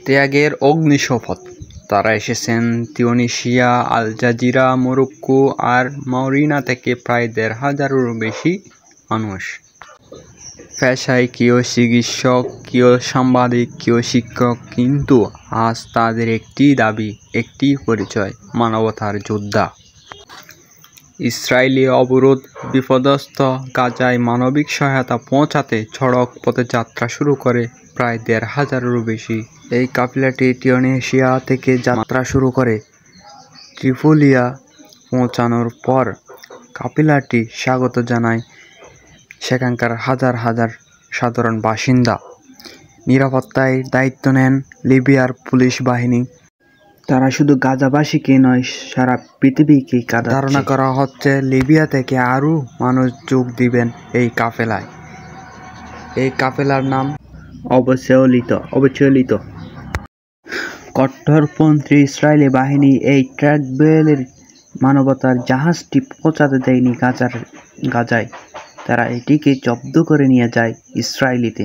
ত্যাগের অগ্নিশপথ। তারা এসেছেন তিউনিসিয়া, আল জাজিরা, মরক্কো আর মাউরিনা থেকে প্রায় ১৫০০-এরও বেশি মানুষ। পেশায় কেউ চিকিৎসক, কেউ সাংবাদিক, কেউ শিক্ষক, কিন্তু আজ তাদের একটি দাবি, একটি পরিচয়: মানবতার যোদ্ধা। ইসরায়েলি অবরোধ বিপর্যস্ত গাজায় মানবিক সহায়তা পৌঁছাতে সড়ক পথে যাত্রা শুরু করে প্রায় ১৫০০-এরও বেশি। এই কাফেলাটি তিউনিসিয়া থেকে যাত্রা শুরু করে ত্রিপোলিয়া পৌঁছানোর পর কাফেলাটি স্বাগত জানায় সেখানকার হাজার হাজার সাধারণ বাসিন্দা। নিরাপত্তার দায়িত্ব নেন লিবিয়ার পুলিশ বাহিনী। তারা শুধু গাজাবাসীকে নয়, সারা পৃথিবীকে কাঁদাচ্ছে। ধারণা করা হচ্ছে লিবিয়া থেকে আরও মানুষ যোগ দিবেন এই কাফেলায়। এই কাফেলার নাম অবচলিত। কট্টরপন্থী ইসরায়েলি বাহিনী এই ট্রাকবেলের মানবতার জাহাজটি পৌঁছাতে দেয়নি গাজায়। তারা এটিকে জব্দ করে নিয়ে যায় ইসরায়েলিতে।